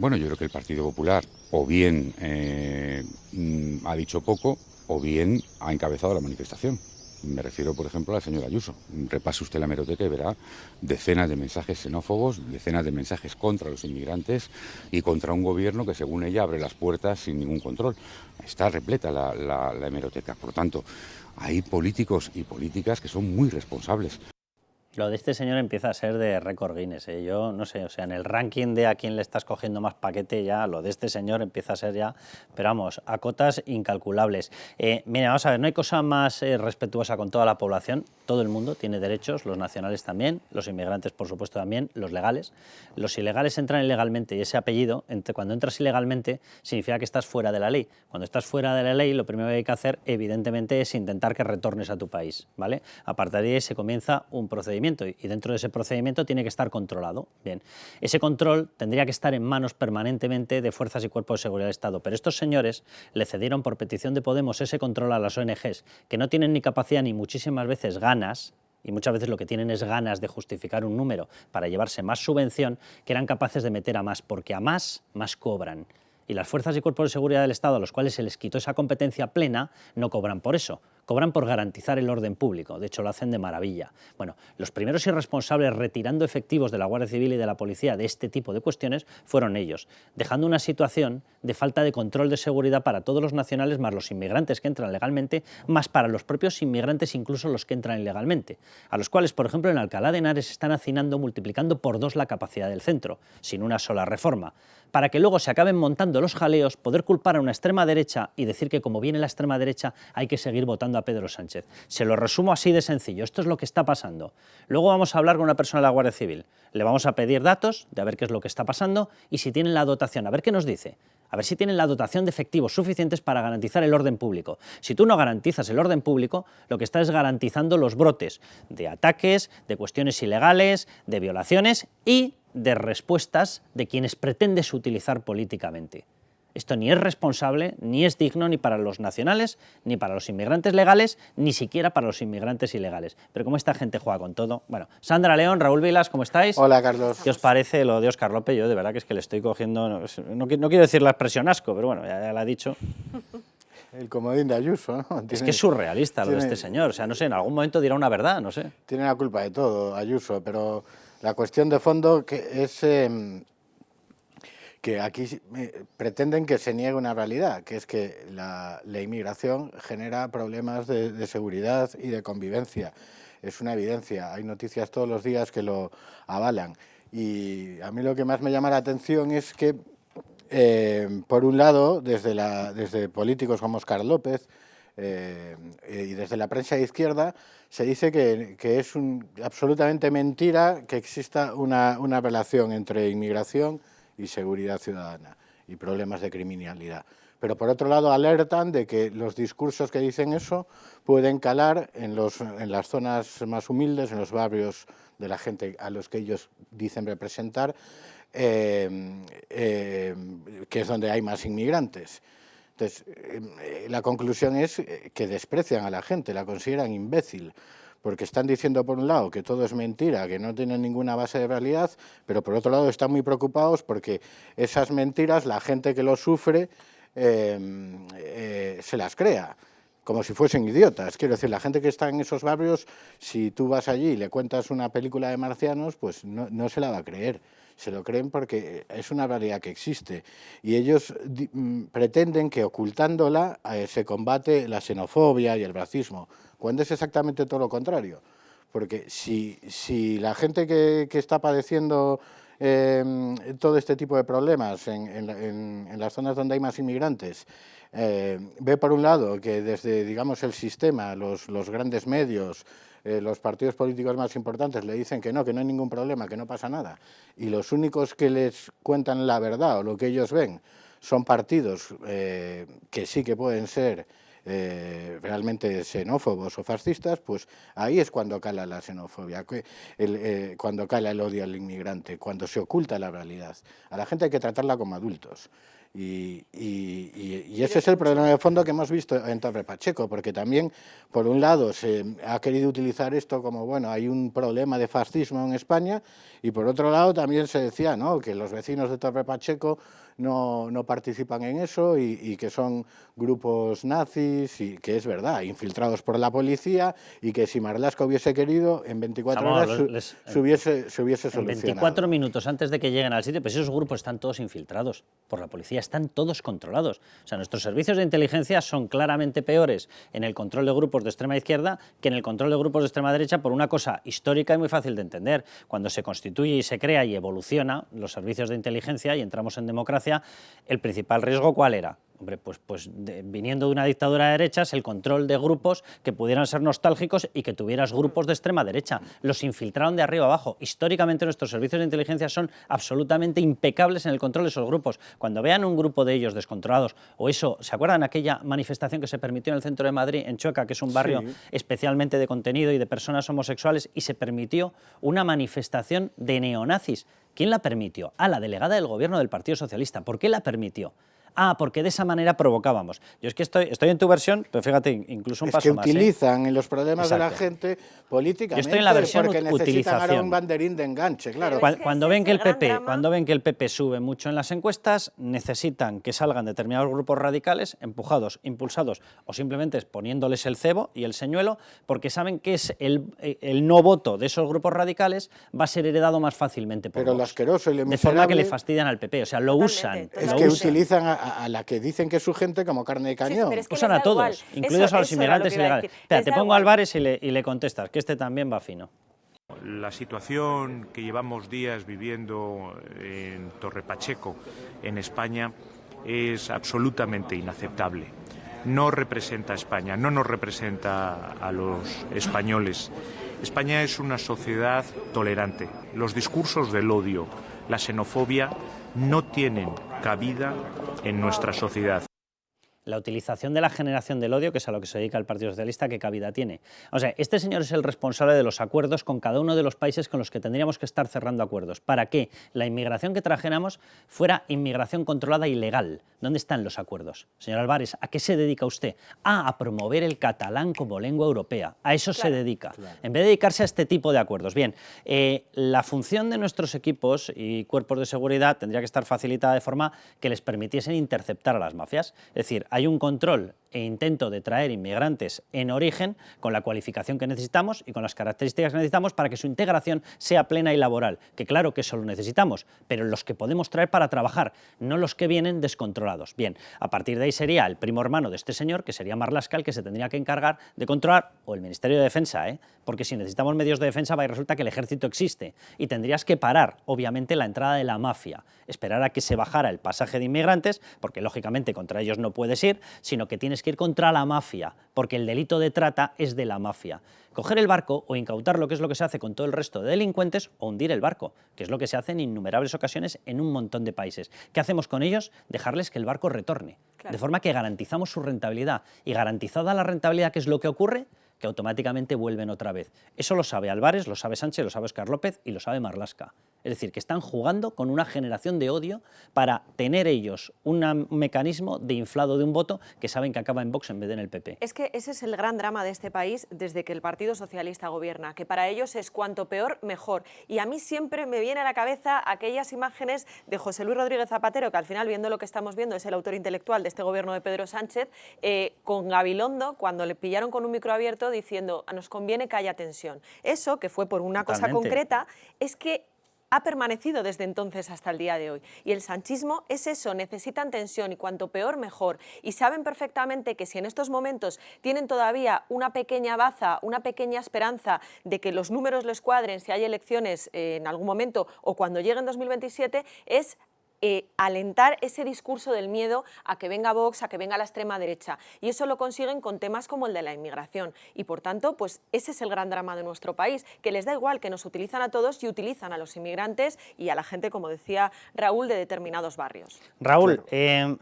Bueno, yo creo que el Partido Popular o bien ha dicho poco o bien ha encabezado la manifestación. Me refiero, por ejemplo, a la señora Ayuso. Repase usted la hemeroteca y verá decenas de mensajes xenófobos, decenas de mensajes contra los inmigrantes y contra un gobierno que, según ella, abre las puertas sin ningún control. Está repleta la hemeroteca. Por lo tanto, hay políticos y políticas que son muy responsables. Lo de este señor empieza a ser de récord Guinness, ¿eh? Yo no sé, o sea, en el ranking de a quién le estás cogiendo más paquete ya, lo de este señor empieza a ser ya, pero vamos, a cotas incalculables. Mira, vamos a ver, no hay cosa más respetuosa con toda la población, todo el mundo tiene derechos, los nacionales también, los inmigrantes por supuesto también, los legales. Los ilegales entran ilegalmente y ese apellido, cuando entras ilegalmente, significa que estás fuera de la ley. Cuando estás fuera de la ley, lo primero que hay que hacer, evidentemente, es intentar que retornes a tu país, ¿vale? A partir de ahí se comienza un procedimiento y dentro de ese procedimiento tiene que estar controlado. Bien, ese control tendría que estar en manos permanentemente de fuerzas y cuerpos de seguridad del Estado, pero estos señores le cedieron por petición de Podemos ese control a las ONGs, que no tienen ni capacidad ni muchísimas veces ganas, y muchas veces lo que tienen es ganas de justificar un número para llevarse más subvención, que eran capaces de meter a más, porque a más cobran. Y las fuerzas y cuerpos de seguridad del Estado, a los cuales se les quitó esa competencia plena, no cobran por eso, cobran por garantizar el orden público. De hecho, lo hacen de maravilla. Bueno, los primeros irresponsables retirando efectivos de la Guardia Civil y de la Policía de este tipo de cuestiones fueron ellos, dejando una situación de falta de control de seguridad para todos los nacionales, más los inmigrantes que entran legalmente, más para los propios inmigrantes, incluso los que entran ilegalmente, a los cuales, por ejemplo, en Alcalá de Henares están hacinando, multiplicando por 2 la capacidad del centro, sin una sola reforma, para que luego se acaben montando los jaleos, poder culpar a una extrema derecha y decir que como viene la extrema derecha hay que seguir votando a Pedro Sánchez. Se lo resumo así de sencillo, esto es lo que está pasando. Luego vamos a hablar con una persona de la Guardia Civil, le vamos a pedir datos de a ver qué es lo que está pasando y si tienen la dotación, a ver qué nos dice. A ver si tienen la dotación de efectivos suficientes para garantizar el orden público. Si tú no garantizas el orden público, lo que estás es garantizando los brotes de ataques, de cuestiones ilegales, de violaciones y de respuestas de quienes pretendes utilizar políticamente. Esto ni es responsable, ni es digno ni para los nacionales, ni para los inmigrantes legales, ni siquiera para los inmigrantes ilegales. Pero como esta gente juega con todo... Bueno, Sandra León, Raúl Vilas, ¿cómo estáis? Hola, Carlos. ¿Qué os parece lo de Óscar López? Yo de verdad que es que le estoy cogiendo... No quiero decir la expresión asco, pero bueno, ya la he dicho. El comodín de Ayuso, ¿no? Es que es surrealista lo de este señor. O sea, no sé, en algún momento dirá una verdad, no sé. Tiene la culpa de todo, Ayuso, pero la cuestión de fondo que es... que aquí pretenden que se niegue una realidad, que es que la inmigración genera problemas de seguridad y de convivencia. Es una evidencia, hay noticias todos los días que lo avalan. Y a mí lo que más me llama la atención es que, por un lado, desde políticos como Óscar López y desde la prensa de izquierda, se dice que es absolutamente mentira que exista una relación entre inmigración y seguridad ciudadana y problemas de criminalidad. Pero por otro lado alertan de que los discursos que dicen eso pueden calar en las zonas más humildes, en los barrios de la gente a los que ellos dicen representar, que es donde hay más inmigrantes. Entonces, la conclusión es que desprecian a la gente, la consideran imbécil, porque están diciendo por un lado que todo es mentira, que no tienen ninguna base de realidad, pero por otro lado están muy preocupados porque esas mentiras, la gente que lo sufre, se las crea, como si fuesen idiotas. Quiero decir, la gente que está en esos barrios, si tú vas allí y le cuentas una película de marcianos, pues no se la va a creer. Se lo creen porque es una realidad que existe. Y ellos pretenden que ocultándola se combate la xenofobia y el racismo, cuando es exactamente todo lo contrario. Porque si la gente que está padeciendo todo este tipo de problemas en las zonas donde hay más inmigrantes, ve por un lado que desde, digamos, el sistema, los grandes medios, los partidos políticos más importantes le dicen que no hay ningún problema, que no pasa nada, y los únicos que les cuentan la verdad o lo que ellos ven son partidos que sí que pueden ser realmente xenófobos o fascistas, pues ahí es cuando cala la xenofobia, cuando cala el odio al inmigrante, cuando se oculta la realidad. A la gente hay que tratarla como adultos. Y ese es el problema de fondo que hemos visto en Torre Pacheco, porque también, por un lado, se ha querido utilizar esto como, bueno, hay un problema de fascismo en España, y por otro lado también se decía, ¿no?, que los vecinos de Torre Pacheco no participan en eso y que son grupos nazis, y que es verdad, infiltrados por la policía, y que si Marlaska hubiese querido, en 24 horas se hubiese solucionado. En 24 minutos antes de que lleguen al sitio, pues esos grupos están todos infiltrados por la policía, están todos controlados. O sea, nuestros servicios de inteligencia son claramente peores en el control de grupos de extrema izquierda que en el control de grupos de extrema derecha, por una cosa histórica y muy fácil de entender. Cuando se constituye y se crea y evoluciona los servicios de inteligencia y entramos en democracia, el principal riesgo, ¿cuál era? Hombre, viniendo de una dictadura de derechas, el control de grupos que pudieran ser nostálgicos y que tuvieras grupos de extrema derecha. Los infiltraron de arriba abajo. Históricamente nuestros servicios de inteligencia son absolutamente impecables en el control de esos grupos. Cuando vean un grupo de ellos descontrolados, o eso, ¿se acuerdan aquella manifestación que se permitió en el centro de Madrid, en Chueca, que es un barrio especialmente de contenido y de personas homosexuales, y se permitió una manifestación de neonazis? ¿Quién la permitió? La delegada del gobierno del Partido Socialista. ¿Por qué la permitió? Porque de esa manera provocábamos. Yo es que estoy en tu versión, pero fíjate, incluso un paso más. Es que utilizan en los problemas de la gente políticamente. Yo estoy en la versión porque necesitan ahora un banderín de enganche, claro. Cuando ven que el PP sube mucho en las encuestas, necesitan que salgan determinados grupos radicales, empujados, impulsados o simplemente poniéndoles el cebo y el señuelo, porque saben que es el no voto de esos grupos radicales va a ser heredado más fácilmente por Vox. Lo asqueroso y lo de forma que le fastidian al PP, o sea, lo usan. Es que utilizan a la que dicen que es su gente como carne de cañón. Sí, usan a todos, incluidos a los inmigrantes ilegales. Espera, te pongo a Álvarez y le contestas, que este también va fino. La situación que llevamos días viviendo en Torre Pacheco, en España, es absolutamente inaceptable. No representa a España, no nos representa a los españoles. España es una sociedad tolerante. Los discursos del odio, la xenofobia, no tienen cabida en nuestra sociedad. La utilización de la generación del odio, que es a lo que se dedica el Partido Socialista, ¿qué cabida tiene? O sea, este señor es el responsable de los acuerdos con cada uno de los países con los que tendríamos que estar cerrando acuerdos, para que la inmigración que trajéramos fuera inmigración controlada y legal. ¿Dónde están los acuerdos? Señor Álvarez, ¿a qué se dedica usted? A promover el catalán como lengua europea. A eso se dedica. En vez de dedicarse a este tipo de acuerdos. Bien, la función de nuestros equipos y cuerpos de seguridad tendría que estar facilitada de forma que les permitiesen interceptar a las mafias. Es decir, hay un control e intento de traer inmigrantes en origen con la cualificación que necesitamos y con las características que necesitamos para que su integración sea plena y laboral, que claro que eso lo necesitamos, pero los que podemos traer para trabajar, no los que vienen descontrolados. Bien, a partir de ahí sería el primo hermano de este señor, que sería Marlaska, el que se tendría que encargar de controlar, o el Ministerio de Defensa, porque si necesitamos medios de defensa, resulta que el ejército existe y tendrías que parar, obviamente, la entrada de la mafia, esperar a que se bajara el pasaje de inmigrantes, porque lógicamente contra ellos no puedes ir, sino que tienes que ir contra la mafia, porque el delito de trata es de la mafia. Coger el barco o incautarlo, que es lo que se hace con todo el resto de delincuentes, o hundir el barco, que es lo que se hace en innumerables ocasiones en un montón de países. ¿Qué hacemos con ellos? Dejarles que el barco retorne, de forma que garantizamos su rentabilidad. Y garantizada la rentabilidad, ¿qué es lo que ocurre? Que automáticamente vuelven otra vez. Eso lo sabe Álvarez, lo sabe Sánchez, lo sabe Óscar López y lo sabe Marlaska. Es decir, que están jugando con una generación de odio para tener ellos un mecanismo de inflado de un voto que saben que acaba en Vox en vez de en el PP. Es que ese es el gran drama de este país desde que el Partido Socialista gobierna, que para ellos es cuanto peor, mejor. Y a mí siempre me viene a la cabeza aquellas imágenes de José Luis Rodríguez Zapatero, que al final, viendo lo que estamos viendo, es el autor intelectual de este gobierno de Pedro Sánchez, con Gabilondo, cuando le pillaron con un micro abierto diciendo nos conviene que haya tensión. Eso, que fue por una cosa concreta, es que ha permanecido desde entonces hasta el día de hoy. Y el sanchismo es eso, necesitan tensión y cuanto peor mejor. Y saben perfectamente que si en estos momentos tienen todavía una pequeña baza, una pequeña esperanza de que los números les cuadren si hay elecciones en algún momento o cuando llegue en 2027, es alentar ese discurso del miedo a que venga Vox, a que venga la extrema derecha. Y eso lo consiguen con temas como el de la inmigración. Y por tanto, pues ese es el gran drama de nuestro país, que les da igual, que nos utilizan a todos y utilizan a los inmigrantes y a la gente, como decía Raúl, de determinados barrios. Raúl,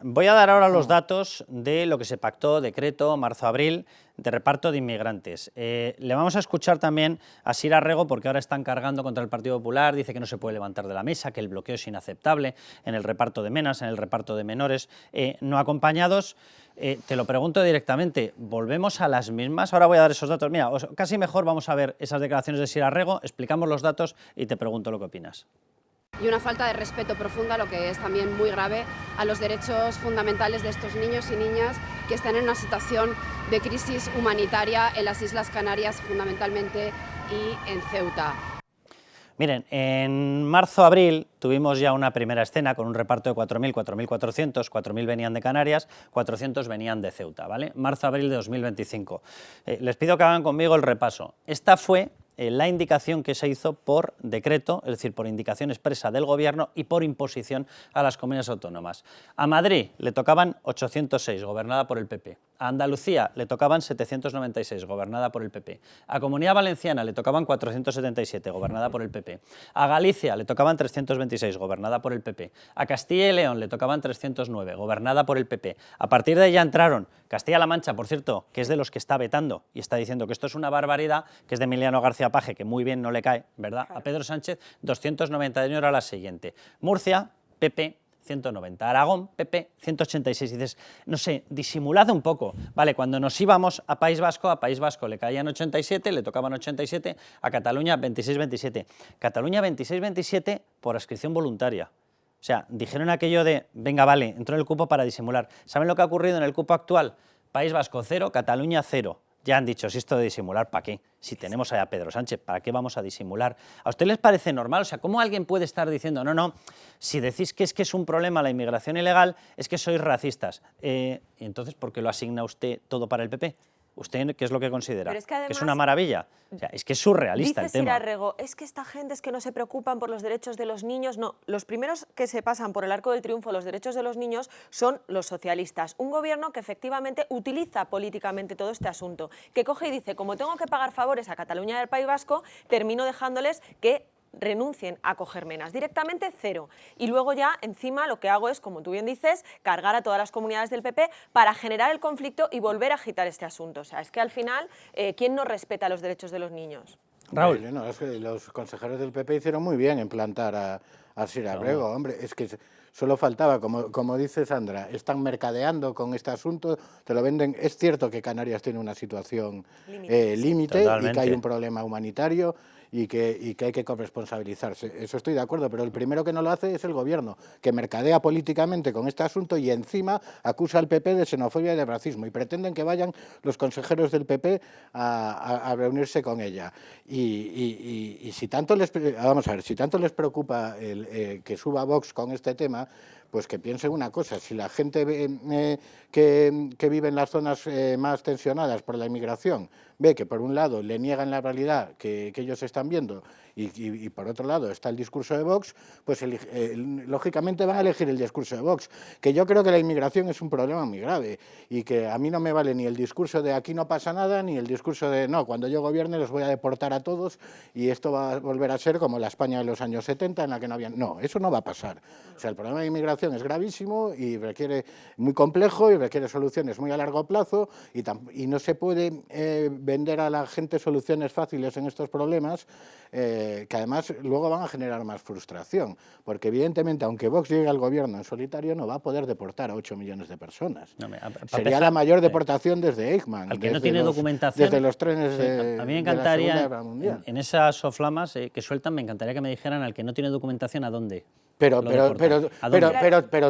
voy a dar ahora los datos de lo que se pactó, decreto, marzo-abril, de reparto de inmigrantes. Le vamos a escuchar también a Sira Rego, porque ahora están cargando contra el Partido Popular, dice que no se puede levantar de la mesa, que el bloqueo es inaceptable en el reparto de menas, en el reparto de menores no acompañados. Te lo pregunto directamente, ¿volvemos a las mismas? Ahora voy a dar esos datos. Mira, casi mejor vamos a ver esas declaraciones de Sira Rego, explicamos los datos y te pregunto lo que opinas. Y una falta de respeto profunda, lo que es también muy grave, a los derechos fundamentales de estos niños y niñas que están en una situación de crisis humanitaria en las Islas Canarias fundamentalmente y en Ceuta. Miren, en marzo-abril tuvimos ya una primera escena con un reparto de 4.000, 4.400, 4.000 venían de Canarias, 400 venían de Ceuta, ¿vale? Marzo-abril de 2025. Les pido que hagan conmigo el repaso. Esta fue la indicación que se hizo por decreto, es decir, por indicación expresa del Gobierno y por imposición a las comunidades autónomas. A Madrid le tocaban 806, gobernada por el PP. A Andalucía le tocaban 796, gobernada por el PP. A Comunidad Valenciana le tocaban 477, gobernada por el PP. A Galicia le tocaban 326, gobernada por el PP. A Castilla y León le tocaban 309, gobernada por el PP. A partir de ahí ya entraron Castilla-La Mancha, por cierto, que es de los que está vetando y está diciendo que esto es una barbaridad, que es de Emiliano García Paje, que muy bien no le cae, ¿verdad? A Pedro Sánchez, 291 era la siguiente. Murcia, PP, 190. Aragón, PP, 186. Y dices, no sé, disimulad un poco. Vale, cuando nos íbamos a País Vasco le caían 87, le tocaban 87, a Cataluña 26-27. Cataluña 26-27 por adscripción voluntaria. O sea, dijeron aquello de, venga, vale, entró en el cupo para disimular. ¿Saben lo que ha ocurrido en el cupo actual? País Vasco 0, Cataluña 0. Ya han dicho, si esto de disimular, ¿para qué? Si tenemos allá a Pedro Sánchez, ¿para qué vamos a disimular? ¿A usted les parece normal? O sea, ¿cómo alguien puede estar diciendo, no, si decís que es un problema la inmigración ilegal, es que sois racistas? Y entonces, ¿por qué lo asigna usted todo para el PP? ¿Usted qué es lo que considera? Pero es que además, ¿que es una maravilla? O sea, es que es surrealista el tema. Dice Sira Rego, es que esta gente es que no se preocupan por los derechos de los niños. No, los primeros que se pasan por el arco del triunfo los derechos de los niños son los socialistas. Un gobierno que efectivamente utiliza políticamente todo este asunto, que coge y dice, como tengo que pagar favores a Cataluña y al País Vasco, termino dejándoles que renuncien a coger menas, directamente 0. Y luego ya encima lo que hago es, como tú bien dices, cargar a todas las comunidades del PP para generar el conflicto y volver a agitar este asunto. O sea, es que al final, ¿quién no respeta los derechos de los niños? Raúl. No, es que los consejeros del PP hicieron muy bien en plantar a Sira Rego. Hombre, es que solo faltaba, como dice Sandra, están mercadeando con este asunto, te lo venden. Es cierto que Canarias tiene una situación límite y que hay un problema humanitario y que hay que corresponsabilizarse. Eso estoy de acuerdo, pero el primero que no lo hace es el Gobierno, que mercadea políticamente con este asunto y encima acusa al PP de xenofobia y de racismo y pretenden que vayan los consejeros del PP a reunirse con ella. Y si tanto les, vamos a ver, si tanto les preocupa que suba Vox con este tema, pues que piensen una cosa, si la gente que vive en las zonas más tensionadas por la inmigración ve que por un lado le niegan la realidad que ellos están viendo y por otro lado está el discurso de Vox, pues lógicamente van a elegir el discurso de Vox, que yo creo que la inmigración es un problema muy grave y que a mí no me vale ni el discurso de aquí no pasa nada, ni el discurso de no, cuando yo gobierne los voy a deportar a todos y esto va a volver a ser como la España de los años 70 en la que no había... No, eso no va a pasar. O sea, el problema de inmigración es gravísimo y requiere muy complejo y requiere soluciones muy a largo plazo y no se puede vender a la gente soluciones fáciles en estos problemas que además luego van a generar más frustración, porque evidentemente aunque Vox llegue al gobierno en solitario no va a poder deportar a 8 millones de personas. No, Sería la mayor deportación desde Eichmann, al que no tiene documentación, desde los trenes de a mí me encantaría, de la Segunda Guerra Mundial. En esas soflamas que sueltan, me encantaría que me dijeran al que no tiene documentación a dónde. Pero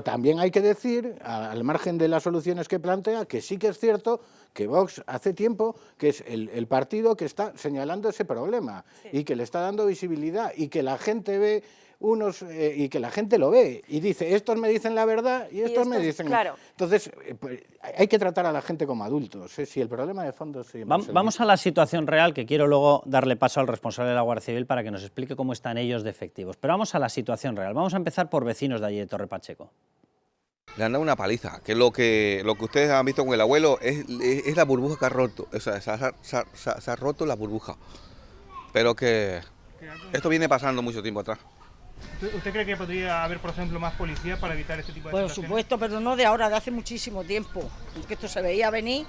también hay que decir, al margen de las soluciones que plantea, que sí que es cierto que Vox hace tiempo que es el partido que está señalando ese problema y que le está dando visibilidad y que la gente ve y que la gente lo ve y dice, estos me dicen la verdad y estos me dicen... Claro. Entonces, pues, hay que tratar a la gente como adultos. Si el problema de fondo... Vamos a la situación real, que quiero luego darle paso al responsable de la Guardia Civil para que nos explique cómo están ellos de efectivos. Pero vamos a la situación real. Vamos a empezar por vecinos de allí de Torre Pacheco. Le han dado una paliza, que lo que ustedes han visto con el abuelo es la burbuja que ha roto. O sea, se ha roto la burbuja. Pero que esto viene pasando mucho tiempo atrás. ¿Usted cree que podría haber, por ejemplo, más policía para evitar este tipo de situaciones? Por supuesto, pero no de ahora, de hace muchísimo tiempo, porque esto se veía venir.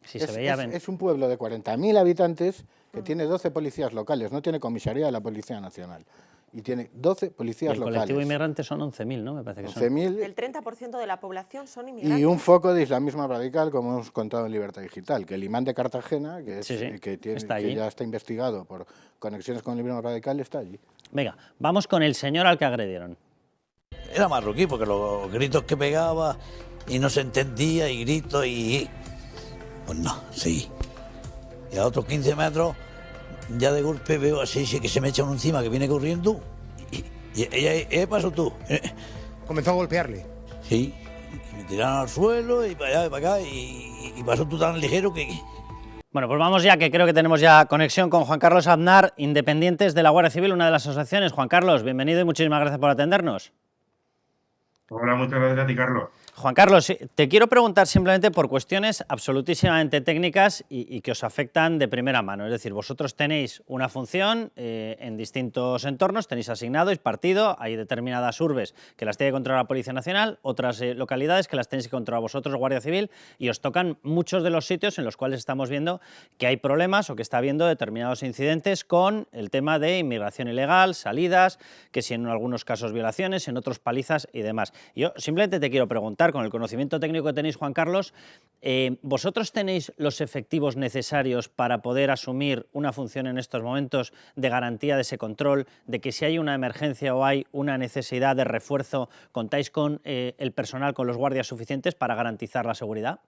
Si se veía es un pueblo de 40.000 habitantes que tiene 12 policías locales, no tiene comisaría de la Policía Nacional. Y tiene 12 policías el locales. El colectivo inmigrante son 11.000, ¿no? Me parece que son. 11.000. El 30% de la población son inmigrantes. Y un foco de islamismo radical, como hemos contado en Libertad Digital, que el imán de Cartagena, que ya está investigado por conexiones con el islamismo radical, está allí. Venga, vamos con el señor al que agredieron. Era marroquí, porque los gritos que pegaba y no se entendía, y gritos y... Pues no, sí. Y a otros 15 metros, ya de golpe veo así, que se me echa uno encima, que viene corriendo, y ella, pasó tú. Comenzó a golpearle. Sí, y me tiraron al suelo, y para allá, y para acá, y pasó tú tan ligero que... Bueno, pues vamos ya, que creo que tenemos ya conexión con Juan Carlos Aznar, Independientes de la Guardia Civil, una de las asociaciones. Juan Carlos, bienvenido y muchísimas gracias por atendernos. Hola, muchas gracias a ti, Carlos. Juan Carlos, te quiero preguntar simplemente por cuestiones absolutísimamente técnicas y que os afectan de primera mano. Es decir, vosotros tenéis una función en distintos entornos, tenéis asignado, partido, hay determinadas urbes que las tiene que controlar la Policía Nacional, otras localidades que las tenéis que controlar vosotros, Guardia Civil, y os tocan muchos de los sitios en los cuales estamos viendo que hay problemas o que está habiendo determinados incidentes con el tema de inmigración ilegal, salidas, que si en algunos casos violaciones, en otros palizas y demás. Yo simplemente te quiero preguntar, con el conocimiento técnico que tenéis, Juan Carlos, ¿vosotros tenéis los efectivos necesarios para poder asumir una función en estos momentos de garantía de ese control, de que si hay una emergencia o hay una necesidad de refuerzo, contáis con el personal, con los guardias suficientes para garantizar la seguridad?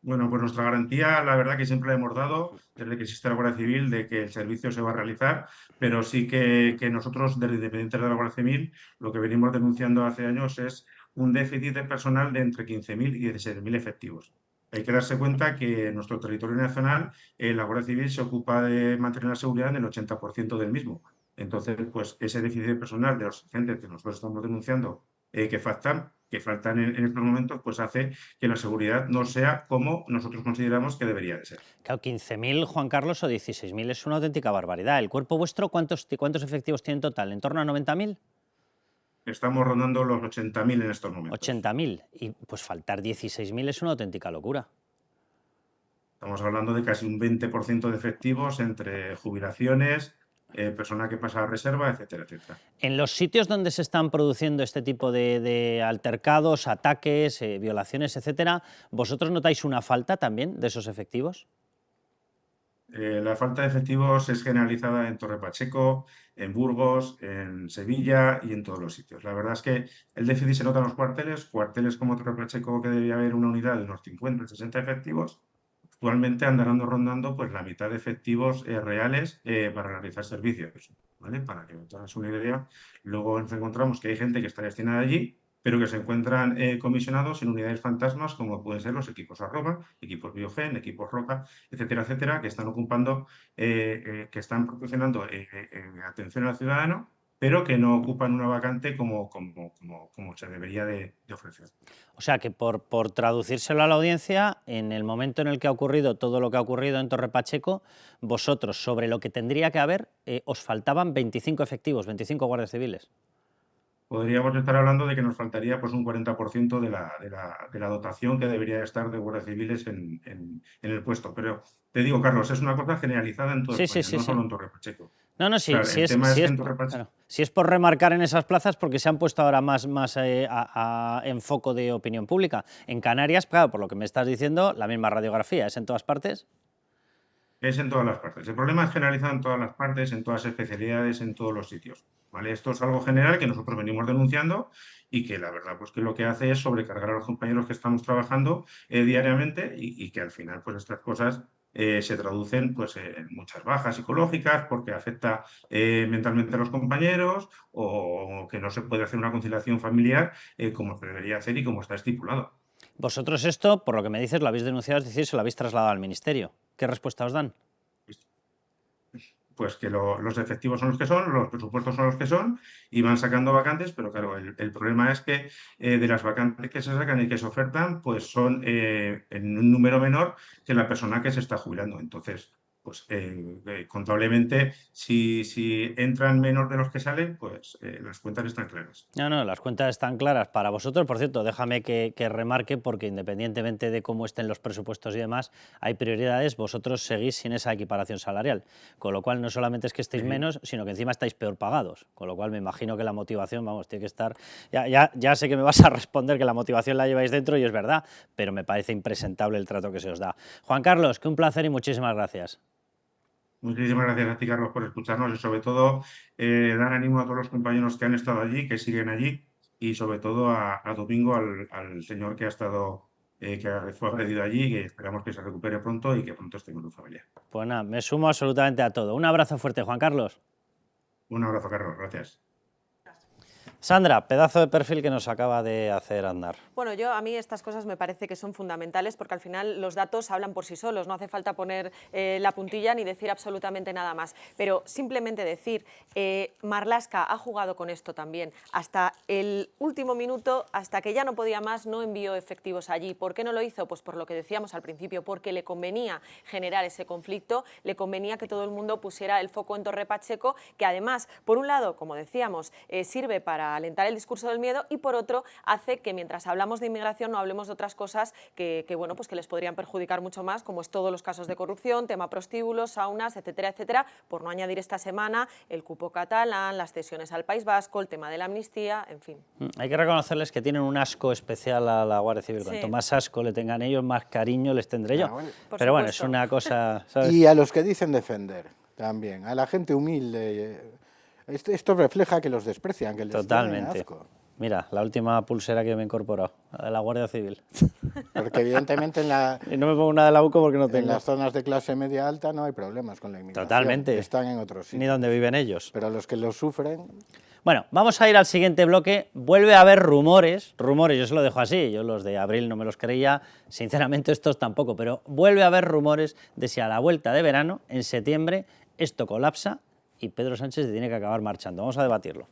Bueno, pues nuestra garantía, la verdad que siempre la hemos dado desde que existe la Guardia Civil, de que el servicio se va a realizar, pero sí que nosotros, desde Independientes de la Guardia Civil, lo que venimos denunciando hace años es un déficit de personal de entre 15.000 y 16.000 efectivos. Hay que darse cuenta que en nuestro territorio nacional la Guardia Civil se ocupa de mantener la seguridad en el 80% del mismo. Entonces, pues ese déficit de personal de los agentes que nosotros estamos denunciando que faltan en estos momentos, pues hace que la seguridad no sea como nosotros consideramos que debería de ser. Claro, 15.000, Juan Carlos, o 16.000 es una auténtica barbaridad. ¿El cuerpo vuestro cuántos efectivos tiene en total? ¿En torno a 90.000? Estamos rondando los 80.000 en estos momentos. 80.000. Y pues faltar 16.000 es una auténtica locura. Estamos hablando de casi un 20% de efectivos entre jubilaciones, persona que pasa a reserva, etcétera, etcétera. En los sitios donde se están produciendo este tipo de altercados, ataques, violaciones, etcétera, ¿vosotros notáis una falta también de esos efectivos? La falta de efectivos es generalizada en Torre Pacheco, en Burgos, en Sevilla y en todos los sitios. La verdad es que el déficit se nota en los cuarteles como Torre Pacheco, que debía haber una unidad de unos 50 60 efectivos. Actualmente andarán rondando pues la mitad de efectivos reales para realizar servicios, ¿vale? Para que te hagas una idea. Luego nos encontramos que hay gente que está destinada allí, pero que se encuentran comisionados en unidades fantasmas, como pueden ser los equipos Arroba, equipos Biogen, equipos Roca, etcétera, etcétera, que están ocupando, que están proporcionando atención al ciudadano, pero que no ocupan una vacante como se debería de ofrecer. O sea que por traducírselo a la audiencia, en el momento en el que ha ocurrido todo lo que ha ocurrido en Torre Pacheco, vosotros, sobre lo que tendría que haber, os faltaban 25 efectivos, 25 guardias civiles. Podríamos estar hablando de que nos faltaría pues un 40% de la dotación que debería estar de guardias civiles en el puesto. Pero te digo, Carlos, es una cosa generalizada en todo España, no solo en Torre Pacheco. No, sí, claro, si es por remarcar en esas plazas, porque se han puesto ahora más en foco de opinión pública. En Canarias, claro, por lo que me estás diciendo, la misma radiografía, ¿es en todas partes? Es en todas las partes. El problema es generalizado en todas las partes, en todas las especialidades, en todos los sitios, ¿vale? Esto es algo general que nosotros venimos denunciando y que la verdad pues que lo que hace es sobrecargar a los compañeros que estamos trabajando diariamente y que al final pues estas cosas se traducen pues en muchas bajas psicológicas porque afecta mentalmente a los compañeros o que no se puede hacer una conciliación familiar como se debería hacer y como está estipulado. Vosotros esto, por lo que me dices, lo habéis denunciado, es decir, se lo habéis trasladado al Ministerio. ¿Qué respuesta os dan? Pues que los efectivos son los que son, los presupuestos son los que son y van sacando vacantes, pero claro, el problema es que de las vacantes que se sacan y que se ofertan, pues son en un número menor que la persona que se está jubilando. Entonces, pues contablemente, si entran menos de los que salen, pues las cuentas están claras. No, las cuentas están claras para vosotros. Por cierto, déjame que remarque, porque independientemente de cómo estén los presupuestos y demás, hay prioridades. Vosotros seguís sin esa equiparación salarial, con lo cual no solamente es que estéis menos, sino que encima estáis peor pagados, con lo cual me imagino que la motivación, vamos, tiene que estar... Ya sé que me vas a responder que la motivación la lleváis dentro y es verdad, pero me parece impresentable el trato que se os da. Juan Carlos, que un placer y muchísimas gracias. Muchísimas gracias a ti, Carlos, por escucharnos y sobre todo dar ánimo a todos los compañeros que han estado allí, que siguen allí y sobre todo a Domingo, al señor que ha estado, que fue agredido allí, que esperamos que se recupere pronto y que pronto esté con su familia. Pues nada, me sumo absolutamente a todo. Un abrazo fuerte, Juan Carlos. Un abrazo, Carlos. Gracias. Sandra, pedazo de perfil que nos acaba de hacer Aznar. Bueno, a mí estas cosas me parece que son fundamentales porque al final los datos hablan por sí solos, no hace falta poner la puntilla ni decir absolutamente nada más, pero simplemente decir, Marlaska ha jugado con esto también, hasta el último minuto, hasta que ya no podía más, no envió efectivos allí. ¿Por qué no lo hizo? Pues por lo que decíamos al principio, porque le convenía generar ese conflicto, le convenía que todo el mundo pusiera el foco en Torre Pacheco, que además, por un lado, como decíamos, sirve para alentar el discurso del miedo y por otro hace que mientras hablamos de inmigración no hablemos de otras cosas que bueno, pues que les podrían perjudicar mucho más, como es todos los casos de corrupción, tema prostíbulos, saunas, etcétera, etcétera, por no añadir esta semana el cupo catalán, las cesiones al País Vasco, el tema de la amnistía, en fin. Hay que reconocerles que tienen un asco especial a la Guardia Civil. Cuanto más asco le tengan ellos, más cariño les tendré yo. Bueno. Pero bueno, es una cosa, ¿sabes? Y a los que dicen defender también, a la gente humilde. Esto refleja que los desprecian, que les tienen asco. Mira, la última pulsera que me he incorporado, la de la Guardia Civil. Porque evidentemente y no me pongo una de la UCO porque no tengo. En las zonas de clase media alta no hay problemas con la inmigración. Totalmente. Están en otros sitios. Ni donde viven ellos. Pero los que los sufren... Bueno, vamos a ir al siguiente bloque. Vuelve a haber rumores, yo se lo dejo así, yo los de abril no me los creía, sinceramente estos tampoco, pero vuelve a haber rumores de si a la vuelta de verano, en septiembre, esto colapsa y Pedro Sánchez tiene que acabar marchando. Vamos a debatirlo.